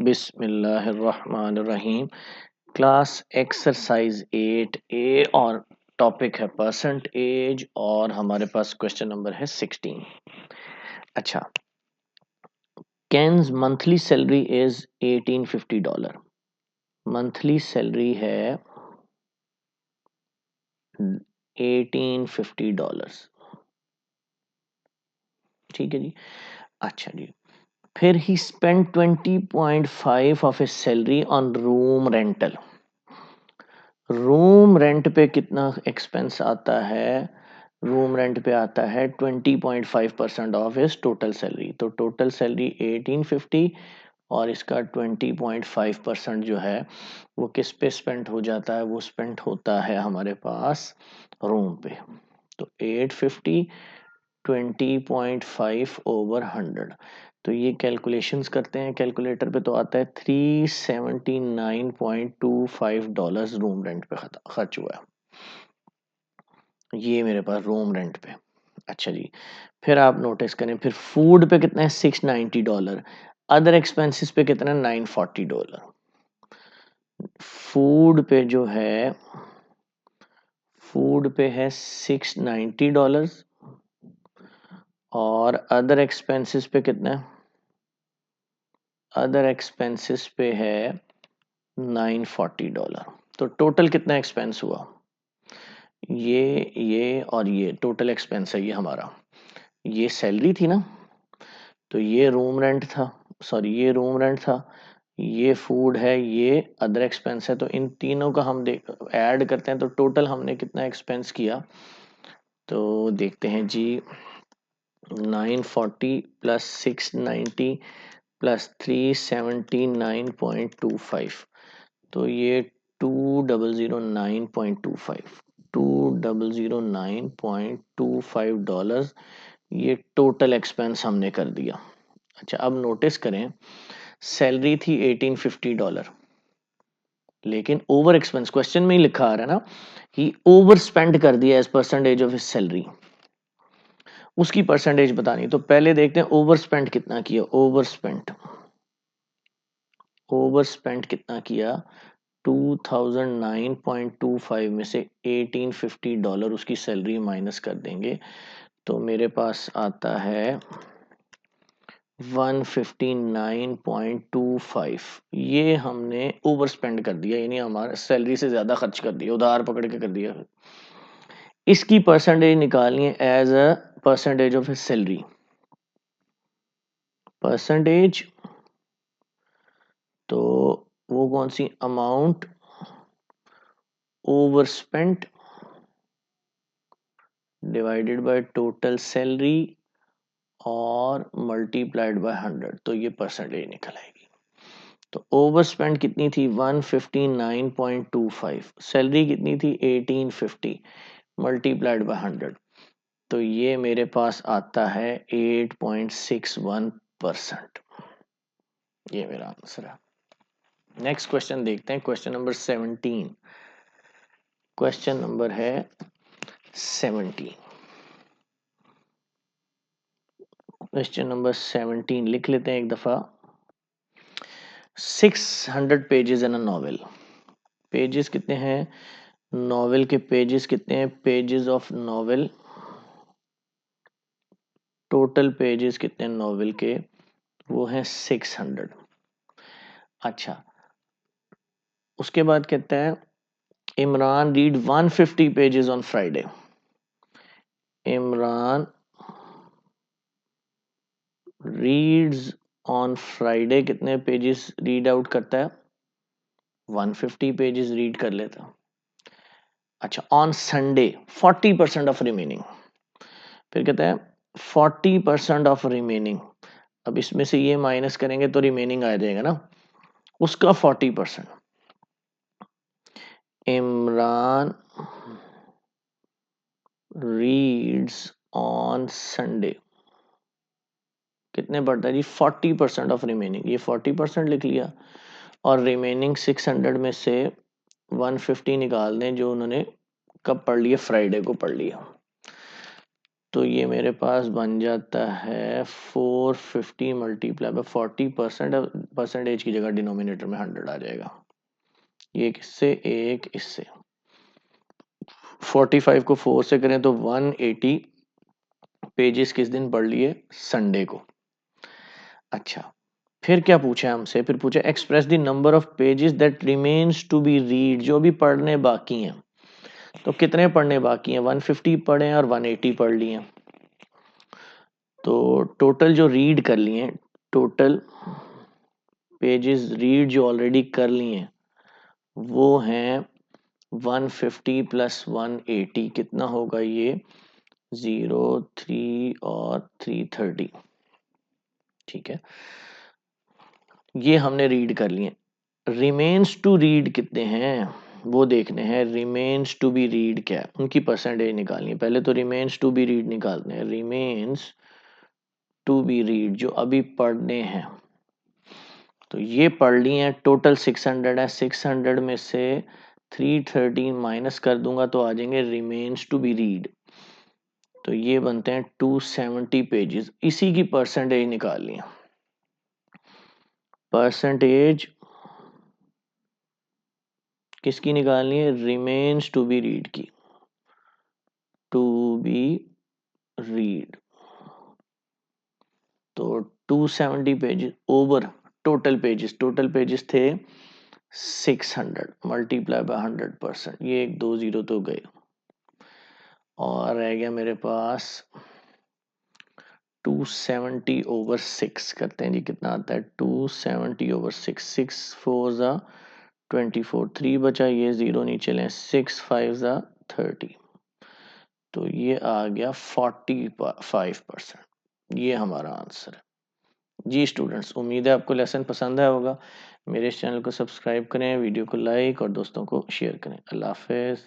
बिस्मिल्लाहिर्रहमानिर्रहीम। Class exercise 8A और topic है परसेंटेज और हमारे पास क्वेश्चन नंबर है 16। अच्छा, Ken's monthly salary is $1850। Monthly salary है $1850। ठीक है जी। अच्छा जी, फिर he spend 20.5 of his salary on room rental. Room rent पे कितना एक्सपेंस आता है? रूम रेंट पे आता है 20.5% ऑफ इज टोटल सैलरी। तो टोटल सैलरी 1850 और इसका 20.5% जो है वो किस पे स्पेंड हो जाता है? वो स्पेंड होता है हमारे पास रूम पे। तो 850 20.5 ओवर 100। तो ये कैलकुलेशंस करते हैं कैलकुलेटर पे, तो आता है $379.25 रूम रेंट पे खर्च हुआ है। ये मेरे पास रूम रेंट पे। अच्छा जी, फिर आप नोटिस करें, फिर फूड पे कितना है? $690। अदर एक्सपेंसेस पे कितना है? $940। फूड पे जो है, फूड पे है $690 और अदर एक्सपेंसेस पे कितना है? अदर एक्सपेंसेस पे है $940। तो टोटल कितना एक्सपेंस हुआ? ये और ये टोटल एक्सपेंस है ये हमारा। ये सैलरी थी ना, तो ये रूम रेंट था, सॉरी ये रूम रेंट था, ये फूड है, ये अदर एक्सपेंस है। तो इन तीनों का हम ऐड करते हैं तो टोटल हमने कितना एक्सपेंस किया? तो देखते हैं जी, 940 प्लस 690 प्लस 379.25, तो ये 2009.25 ये टोटल एक्सपेंस हमने कर दिया। अच्छा, अब नोटिस करें, सैलरी थी $1850, लेकिन ओवर एक्सपेंस क्वेश्चन में ही लिखा आ रहा है ना कि ओवर स्पेंड कर दिया एज परसेंटेज ऑफ सैलरी, उसकी परसेंटेज बतानी। तो पहले देखते हैं ओवर स्पेंड कितना किया। ओवर स्पेंड कितना किया? 2009.25 में से $1850 उसकी सैलरी माइनस कर देंगे, तो मेरे पास आता है 159.25। ये हमने ओवर स्पेंड कर दिया, यानी हमारा सैलरी से ज्यादा खर्च कर दिया, उधार पकड़ के कर दिया। इसकी परसेंटेज निकालनी है as a percentage of salary. Percentage तो वो कौन सी? Amount over spent divided by total salary और मल्टीप्लाइड बाय 100, तो ये परसेंटेज निकल आएगी। तो ओवर स्पेंड कितनी थी? 159.25। सैलरी कितनी थी? 1850 मल्टीप्लाइड बाय 100, तो ये मेरे पास आता है 8.61%। ये मेरा आंसर है। नेक्स्ट क्वेश्चन देखते हैं, क्वेश्चन नंबर 17। क्वेश्चन नंबर है 17। क्वेश्चन नंबर 17 लिख लेते हैं एक दफा। 600 pages in a novel. Pages कितने हैं नॉवेल के? पेजेस कितने हैं? Pages of novel, total pages कितने हैं नॉवेल के? वो हैं 600। अच्छा, उसके बाद कहता है Imran read 150 pages on Friday. Imran reads on Friday कितने पेजेस रीड आउट करता है? 150 पेजेस रीड कर लेता। अच्छा, ऑन संडे 40% ऑफ रिमेनिंग। फिर कहता है 40% ऑफ रिमेनिंग। अब इसमें से ये माइनस करेंगे तो रिमेनिंग आ जाएगा ना, उसका 40%। इमरान रीड्स ऑन संडे कितने पढ़ता है जी? 40% ऑफ रिमेनिंग। ये 40% लिख लिया और रिमेनिंग 600 में से 150 निकाल दें जो उन्होंने कब पढ़ लिया? फ्राइडे को पढ़ लिया। तो ये मेरे पास बन जाता है 450 मल्टीप्लाई बाय 40%, परसेंटेज की जगह डिनोमिनेटर में 100 आ जाएगा। ये किससे, एक इससे। 45 को 4 से करें तो 180 पेजेस किस दिन पढ़ लिए, संडे को। अच्छा, फिर क्या पूछा है हमसे, फिर पूछा express the number of pages that remains to be read, जो भी पढ़ने बाकी हैं। तो कितने पढ़ने बाकी हैं, 150 पढ़े हैं और 180 पढ़ लिए हैं। तो टोटल जो रीड कर लिए हैं, टोटल पेजेस रीड जो ऑलरेडी कर लिए हैं वो हैं 150 प्लस 180, कितना होगा ये, 0, 3 और 330। ठीक है, ये हमने रीड कर लिए। रिमेन्स टू रीड कितने हैं वो देखने हैं। रिमेन्स टू बी रीड क्या है, उनकी परसेंटेज निकालनी है। पहले तो रिमेन्स टू बी रीड निकालते हैं। रिमेन्स टू बी रीड जो अभी पढ़ने हैं, तो ये पढ़ लिए हैं, टोटल 600 है। 600 में से 313 माइनस कर दूंगा तो आ जाएंगे रिमेन्स टू बी रीड, तो ये बनते हैं 270 पेजेस। इसी की परसेंटेज निकालनी है। परसेंटेज किसकी निकालनी है, रिमेन्स टू बी रीड की, टू बी रीड। तो 270 pages over total pages, total pages थे 600 मल्टीप्लाई बाय 100%, ये एक 2 जीरो तो गए और रह गया मेरे पास 270 ओवर 6 करते हैं जी, कितना आता है 270 ओवर 6, 6 4 ज़ा 24, 3 बचा, ये 0 नहीं चले, 6 5 ज़ा 30, तो ये आ गया 45%। ये हमारा आंसर है जी। स्टूडेंट्स, उम्मीद है आपको लेसन पसंद आया होगा। मेरे इस चैनल को सब्सक्राइब करें, वीडियो को लाइक और दोस्तों को शेयर करें। अल्लाह हाफिज़।